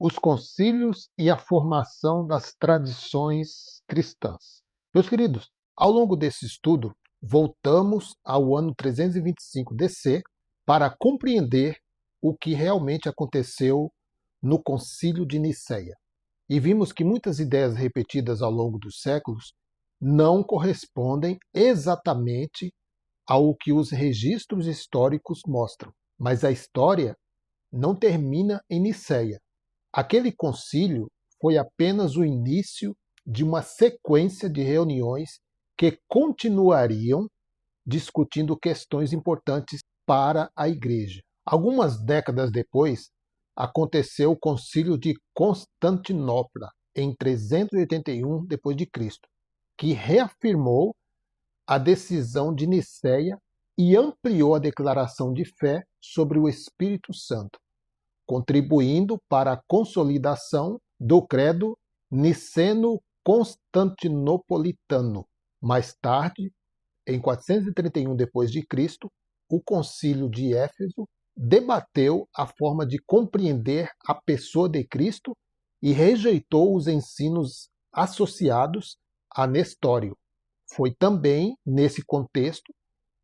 Os concílios e a formação das tradições cristãs. Meus queridos, ao longo desse estudo, voltamos ao ano 325 DC para compreender o que realmente aconteceu no Concílio de Nicéia. E vimos que muitas ideias repetidas ao longo dos séculos não correspondem exatamente ao que os registros históricos mostram. Mas a história não termina em Nicéia. Aquele concílio foi apenas o início de uma sequência de reuniões que continuariam discutindo questões importantes para a Igreja. Algumas décadas depois, aconteceu o Concílio de Constantinopla, em 381 d.C., que reafirmou a decisão de Nicéia e ampliou a declaração de fé sobre o Espírito Santo, contribuindo para a consolidação do credo niceno-constantinopolitano. Mais tarde, em 431 d.C., o Concílio de Éfeso debateu a forma de compreender a pessoa de Cristo e rejeitou os ensinos associados a Nestório. Foi também nesse contexto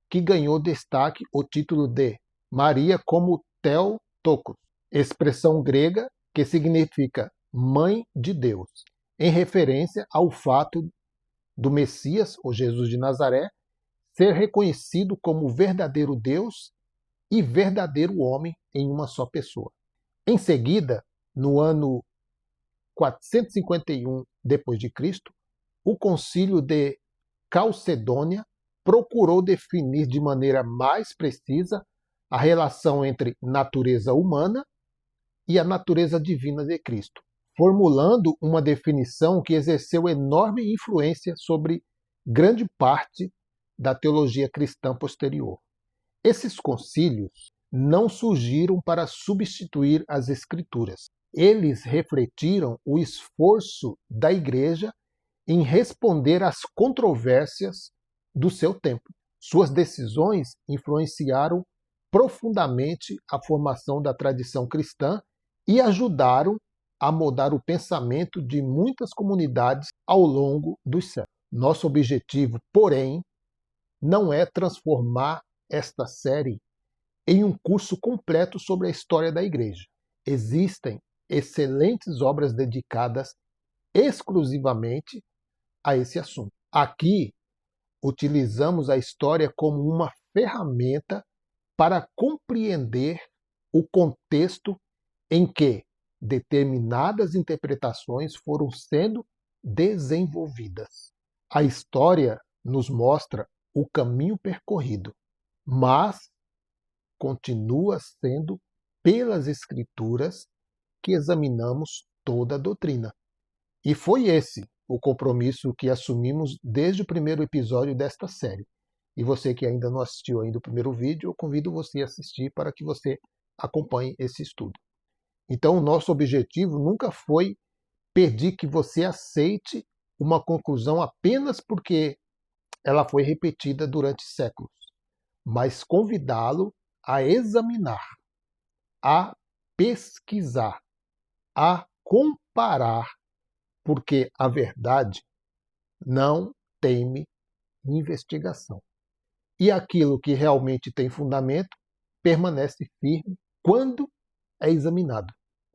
que ganhou destaque o título de Maria como Theotokos, expressão grega que significa Mãe de Deus, em referência ao fato do Messias, ou Jesus de Nazaré, ser reconhecido como verdadeiro Deus e verdadeiro homem em uma só pessoa. Em seguida, no ano 451 d.C., o Concílio de Calcedônia procurou definir de maneira mais precisa a relação entre natureza humana e a natureza divina de Cristo, formulando uma definição que exerceu enorme influência sobre grande parte da teologia cristã posterior. Esses concílios não surgiram para substituir as Escrituras. Eles refletiram o esforço da Igreja em responder às controvérsias do seu tempo. Suas decisões influenciaram profundamente a formação da tradição cristã e ajudaram a moldar o pensamento de muitas comunidades ao longo dos séculos. Nosso objetivo, porém, não é transformar esta série em um curso completo sobre a história da Igreja. Existem excelentes obras dedicadas exclusivamente a esse assunto. Aqui, utilizamos a história como uma ferramenta para compreender o contexto em que determinadas interpretações foram sendo desenvolvidas. A história nos mostra o caminho percorrido, mas continua sendo pelas Escrituras que examinamos toda a doutrina. E foi esse o compromisso que assumimos desde o primeiro episódio desta série. E você que ainda não assistiu ainda o primeiro vídeo, eu convido você a assistir para que você acompanhe esse estudo. Então, o nosso objetivo nunca foi pedir que você aceite uma conclusão apenas porque ela foi repetida durante séculos, mas convidá-lo a examinar, a pesquisar, a comparar, porque a verdade não teme investigação. E aquilo que realmente tem fundamento permanece firme quando é examinado.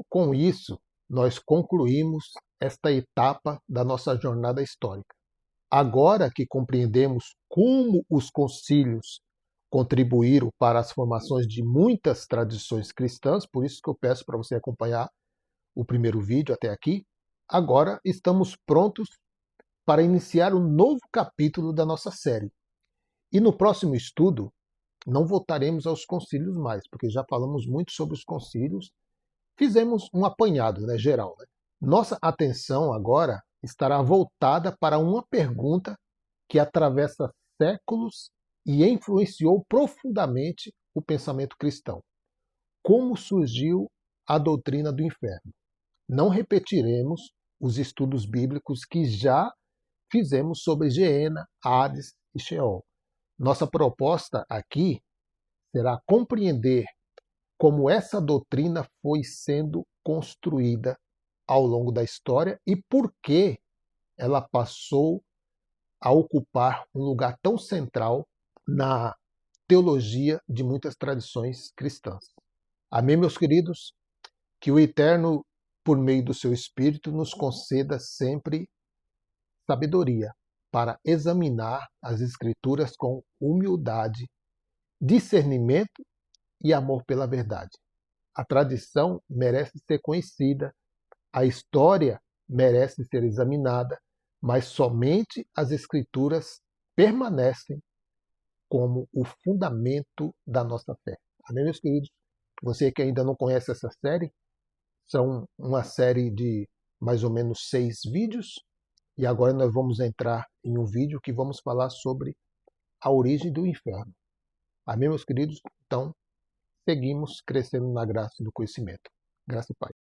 Com isso, nós concluímos esta etapa da nossa jornada histórica. Agora que compreendemos como os concílios contribuíram para as formações de muitas tradições cristãs, por isso que eu peço para você acompanhar o primeiro vídeo até aqui, agora estamos prontos para iniciar um novo capítulo da nossa série. E no próximo estudo, não voltaremos aos concílios mais, porque já falamos muito sobre os concílios, fizemos um apanhado, geral. Nossa atenção agora estará voltada para uma pergunta que atravessa séculos e influenciou profundamente o pensamento cristão. Como surgiu a doutrina do inferno? Não repetiremos os estudos bíblicos que já fizemos sobre Geena, Hades e Sheol. Nossa proposta aqui será compreender como essa doutrina foi sendo construída ao longo da história e por que ela passou a ocupar um lugar tão central na teologia de muitas tradições cristãs. Amém, meus queridos? Que o Eterno, por meio do seu Espírito, nos conceda sempre sabedoria para examinar as Escrituras com humildade, discernimento e amor pela verdade. A tradição merece ser conhecida, a história merece ser examinada, mas somente as Escrituras permanecem como o fundamento da nossa fé. Amém, meus queridos? Você que ainda não conhece essa série, são uma série de mais ou menos 6 vídeos, e agora nós vamos entrar em um vídeo que vamos falar sobre a origem do inferno. Amém, meus queridos? Então, seguimos crescendo na graça e no conhecimento. Graça e paz.